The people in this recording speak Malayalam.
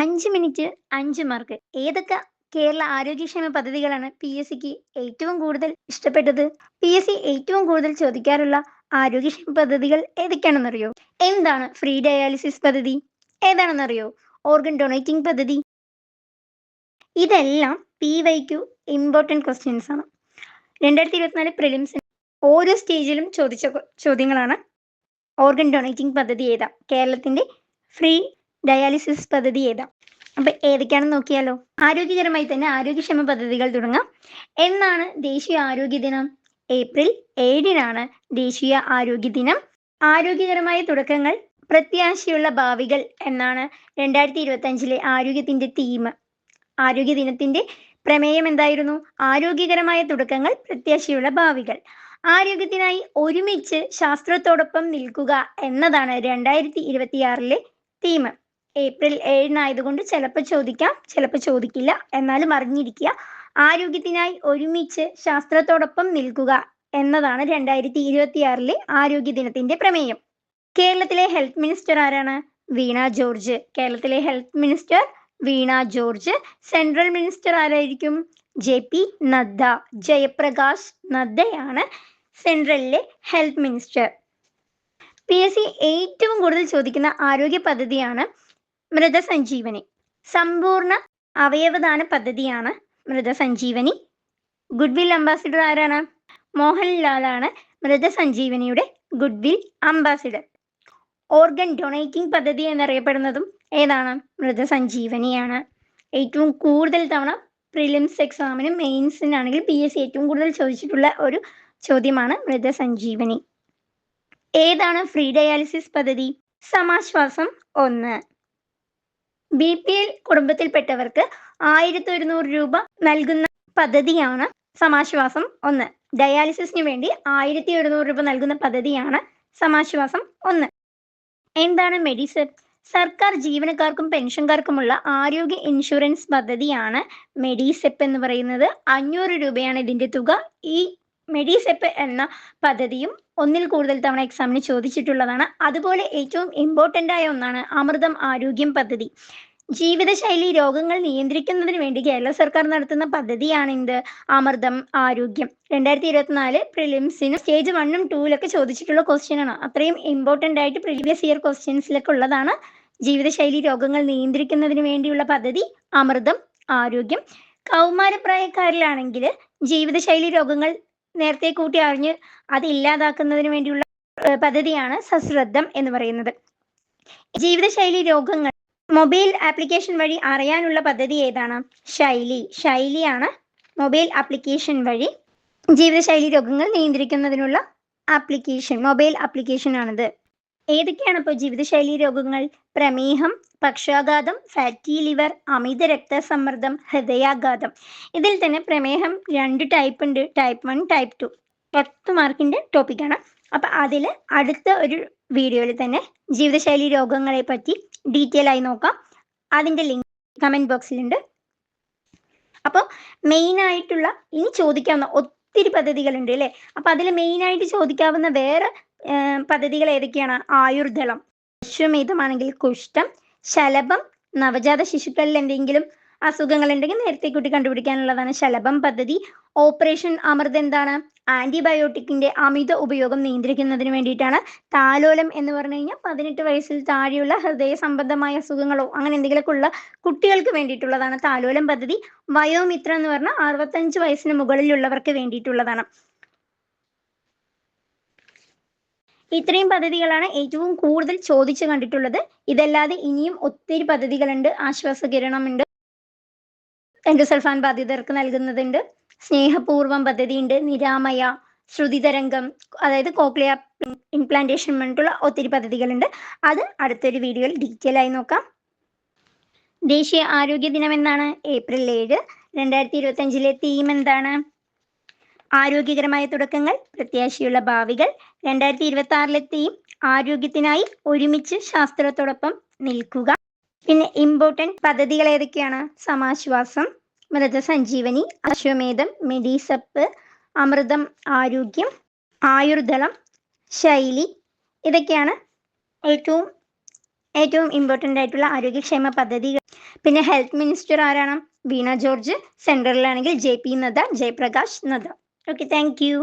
5 മിനിറ്റ് 5 മാർക്ക്. ഏതൊക്കെ കേരള ആരോഗ്യക്ഷേമ പദ്ധതികളാണ് പി.എസ്.സിക്ക് ഏറ്റവും കൂടുതൽ ഇഷ്ടപ്പെട്ടത്? പി.എസ്.സി ഏറ്റവും കൂടുതൽ ചോദിക്കാറുള്ള ആരോഗ്യക്ഷേമ പദ്ധതികൾ ഏതൊക്കെയാണെന്നറിയോ? എന്താണ് ഫ്രീ ഡയാലിസിസ് പദ്ധതി? ഏതാണെന്നറിയോ? ഓർഗൻ ഡൊണേറ്റിംഗ് പദ്ധതി? ഇതെല്ലാം പി.വൈ.ക്യു ഇമ്പോർട്ടന്റ് ക്വസ്റ്റ്യൻസ് ആണ്. 2024 പ്രിലിംസിന് ഓരോ സ്റ്റേജിലും ചോദിച്ച ചോദ്യങ്ങളാണ്. ഓർഗൻ ഡൊണേറ്റിംഗ് പദ്ധതി ഏതാ? കേരളത്തിന്റെ ഫ്രീ ഡയാലിസിസ് പദ്ധതി ഏതാ? അപ്പൊ ഏതൊക്കെയാണെന്ന് നോക്കിയാലോ. ആരോഗ്യകരമായി തന്നെ ആരോഗ്യക്ഷേമ പദ്ധതികൾ തുടങ്ങാം. എന്നാണ് ദേശീയ ആരോഗ്യ ദിനം? ഏപ്രിൽ 7-നാണ് ദേശീയ ആരോഗ്യ ദിനം. ആരോഗ്യകരമായ തുടക്കങ്ങൾ പ്രത്യാശയുള്ള ഭാവികൾ എന്നാണ് 2025 ആരോഗ്യത്തിന്റെ തീം. ആരോഗ്യ ദിനത്തിന്റെ പ്രമേയം എന്തായിരുന്നു? ആരോഗ്യകരമായ തുടക്കങ്ങൾ പ്രത്യാശയുള്ള ഭാവികൾ. ആരോഗ്യത്തിനായി ഒരുമിച്ച് ശാസ്ത്രത്തോടൊപ്പം നിൽക്കുക എന്നതാണ് 2026 തീം. ഏപ്രിൽ 7-നായതുകൊണ്ട് ചിലപ്പോൾ ചോദിക്കാം, ചിലപ്പോൾ ചോദിക്കില്ല. എന്നാലും അറിഞ്ഞിരിക്കുക, ആരോഗ്യത്തിനായി ഒരുമിച്ച് ശാസ്ത്രത്തോടൊപ്പം നിൽക്കുക എന്നതാണ് 2026 ആരോഗ്യ ദിനത്തിന്റെ പ്രമേയം. കേരളത്തിലെ ഹെൽത്ത് മിനിസ്റ്റർ ആരാണ്? വീണ ജോർജ്. കേരളത്തിലെ health minister Veena George. Central minister ആരായിരിക്കും? JP നദ്ദ. ജയപ്രകാശ് നദ്ദയാണ് സെൻട്രലിലെ ഹെൽത്ത് മിനിസ്റ്റർ. പി.എസ്.സി ഏറ്റവും കൂടുതൽ ചോദിക്കുന്ന ആരോഗ്യ പദ്ധതിയാണ് മൃതസഞ്ജീവനി. സമ്പൂർണ്ണ അവയവദാന പദ്ധതിയാണ് മൃതസഞ്ജീവനി. ഗുഡ്വിൽ അംബാസിഡർ ആരാണ്? മോഹൻലാലാണ് മൃതസഞ്ജീവനിയുടെ ഗുഡ്വിൽ അംബാസിഡർ. ഓർഗൻ ഡൊണേറ്റിംഗ് പദ്ധതി എന്നറിയപ്പെടുന്നതും ഏതാണ്? മൃതസഞ്ജീവനിയാണ്. ഏറ്റവും കൂടുതൽ തവണ പ്രിലിംസ് എക്സാമിനും മെയിൻസിനാണെങ്കിൽ പി.എസ്.സി ഏറ്റവും കൂടുതൽ ചോദിച്ചിട്ടുള്ള ഒരു ചോദ്യമാണ് മൃതസഞ്ജീവനി. ഏതാണ് ഫ്രീ ഡയാലിസിസ് പദ്ധതി? സമാശ്വാസം 1. BPL കുടുംബത്തിൽപ്പെട്ടവർക്ക് 1100 രൂപ നൽകുന്ന പദ്ധതിയാണ് സമാശ്വാസം 1. ഡയാലിസിസിന് വേണ്ടി 1100 രൂപ നൽകുന്ന പദ്ധതിയാണ് സമാശ്വാസം 1. എന്താണ് മെഡിസെപ്പ്? സർക്കാർ ജീവനക്കാർക്കും പെൻഷൻകാർക്കുമുള്ള ആരോഗ്യ ഇൻഷുറൻസ് പദ്ധതിയാണ് മെഡിസെപ്പ് എന്ന് പറയുന്നത്. 500 രൂപയാണ് ഇതിന്റെ തുക. ഈ മെഡിസെപ്പ് എന്ന പദ്ധതിയും ഒന്നിൽ കൂടുതൽ തവണ എക്സാമിന് ചോദിച്ചിട്ടുള്ളതാണ്. അതുപോലെ ഏറ്റവും ഇമ്പോർട്ടൻ്റ് ആയ ഒന്നാണ് അമൃതം ആരോഗ്യം പദ്ധതി. ജീവിതശൈലി രോഗങ്ങൾ നിയന്ത്രിക്കുന്നതിന് വേണ്ടി കേരള സർക്കാർ നടത്തുന്ന പദ്ധതിയാണ് എന്ത്? അമൃതം ആരോഗ്യം. 2024 പ്രിലിംസിന് സ്റ്റേജ് 1ഉം 2-ലൊക്കെ ചോദിച്ചിട്ടുള്ള ക്വസ്റ്റ്യൻ ആണ്. അത്രയും ഇമ്പോർട്ടൻ്റ് ആയിട്ട് പ്രീവിയസ് ഇയർ ക്വസ്റ്റ്യൻസിലൊക്കെ ഉള്ളതാണ്. ജീവിതശൈലി രോഗങ്ങൾ നിയന്ത്രിക്കുന്നതിന് വേണ്ടിയുള്ള പദ്ധതി അമൃതം ആരോഗ്യം. കൗമാരപ്രായക്കാരിലാണെങ്കിൽ ജീവിതശൈലി രോഗങ്ങൾ നേരത്തെ കൂട്ടി അറിഞ്ഞ് അത് ഇല്ലാതാക്കുന്നതിന് വേണ്ടിയുള്ള പദ്ധതിയാണ് സശ്രദ്ധം എന്ന് പറയുന്നത്. ജീവിതശൈലി രോഗങ്ങൾ മൊബൈൽ ആപ്ലിക്കേഷൻ വഴി അറിയാനുള്ള പദ്ധതി ഏതാണ്? ശൈലിയാണ് മൊബൈൽ ആപ്ലിക്കേഷൻ വഴി ജീവിതശൈലി രോഗങ്ങൾ നിയന്ത്രിക്കുന്നതിനുള്ള മൊബൈൽ ആപ്ലിക്കേഷൻ ആണിത്. ഏതൊക്കെയാണ് ഇപ്പോൾ ജീവിതശൈലി രോഗങ്ങൾ? പ്രമേഹം, പക്ഷാഘാതം, ഫാറ്റി ലിവർ, അമിത രക്തസമ്മർദ്ദം, ഹൃദയാഘാതം. ഇതിൽ തന്നെ പ്രമേഹം 2 ടൈപ്പ് ഉണ്ട്, ടൈപ്പ് 1, ടൈപ്പ് 2. 10 മാർക്കിന്റെ ടോപ്പിക്കാണ്. അപ്പൊ അതിൽ അടുത്ത ഒരു വീഡിയോയിൽ തന്നെ ജീവിതശൈലി രോഗങ്ങളെ പറ്റി ഡീറ്റെയിൽ ആയി നോക്കാം. അതിന്റെ ലിങ്ക് കമന്റ് ബോക്സിലുണ്ട്. അപ്പോൾ മെയിൻ ആയിട്ടുള്ള ഇനി ചോദിക്കാവുന്ന ഒത്തിരി പദ്ധതികളുണ്ട് അല്ലേ. അപ്പൊ അതിൽ മെയിൻ ആയിട്ട് ചോദിക്കാവുന്ന വേറെ പദ്ധതികൾ ഏതൊക്കെയാണ്? ആയുർദളം, അശ്വമേധമാണെങ്കിൽ കുഷ്ഠം, ശലഭം, നവജാത ശിശുക്കളിൽ എന്തെങ്കിലും അസുഖങ്ങൾ ഉണ്ടെങ്കിൽ നേരത്തെ കൂട്ടി കണ്ടുപിടിക്കാനുള്ളതാണ് ശലഭം പദ്ധതി. ഓപ്പറേഷൻ അമൃത് എന്താണ്? ആന്റിബയോട്ടിക്കിന്റെ അമിത ഉപയോഗം നിയന്ത്രിക്കുന്നതിന് വേണ്ടിയിട്ടാണ്. താലോലം എന്ന് പറഞ്ഞു കഴിഞ്ഞാൽ 18 വയസ്സിൽ താഴെയുള്ള ഹൃദയ സംബന്ധമായ അസുഖങ്ങളോ അങ്ങനെ എന്തെങ്കിലുമൊക്കെ ഉള്ള കുട്ടികൾക്ക് വേണ്ടിയിട്ടുള്ളതാണ് താലോലം പദ്ധതി. വയോമിത്ര എന്ന് പറഞ്ഞാൽ 65 വയസ്സിന് മുകളിലുള്ളവർക്ക് വേണ്ടിയിട്ടുള്ളതാണ്. ഇത്രയും പദ്ധതികളാണ് ഏറ്റവും കൂടുതൽ ചോദിച്ചു കണ്ടിട്ടുള്ളത്. ഇതല്ലാതെ ഇനിയും ഒത്തിരി പദ്ധതികളുണ്ട്. ആശ്വാസകിരണം ഉണ്ട്, എൻഡോസൾഫാൻ ബാധിതർക്ക് നൽകുന്നതുണ്ട്, സ്നേഹപൂർവം പദ്ധതി ഉണ്ട്, നിരാമയ, ശ്രുതിതരംഗം, അതായത് കോക്ലിയ ഇംപ്ലാന്റേഷൻ പറഞ്ഞിട്ടുള്ള ഒത്തിരി പദ്ധതികളുണ്ട്. അത് അടുത്തൊരു വീഡിയോയിൽ ഡീറ്റെയിൽ ആയി നോക്കാം. ദേശീയ ആരോഗ്യ ദിനം എന്നാണ്? ഏപ്രിൽ 7. 2025 തീം എന്താണ്? ആരോഗ്യകരമായ തുടക്കങ്ങൾ പ്രത്യാശയുള്ള ഭാവികൾ. 2026 തീം ആരോഗ്യത്തിനായി ഒരുമിച്ച് ശാസ്ത്രത്തോടൊപ്പം നിൽക്കുക. പിന്നെ ഇമ്പോർട്ടന്റ് പദ്ധതികൾ ഏതൊക്കെയാണ്? സമാശ്വാസം, മൃതസഞ്ജീവനി, അശ്വമേധം, മെഡിസെപ്പ്, അമൃതം ആരോഗ്യം, ആയുർദളം, ശൈലി. ഇതൊക്കെയാണ് ഏറ്റവും ഏറ്റവും ഇമ്പോർട്ടൻ്റ് ആയിട്ടുള്ള ആരോഗ്യക്ഷേമ പദ്ധതി. പിന്നെ ഹെൽത്ത് മിനിസ്റ്റർ ആരാണ്? വീണ ജോർജ്. സെൻട്രലിലാണെങ്കിൽ JP Nadda, Jayaprakash Nadda. Okay, thank U.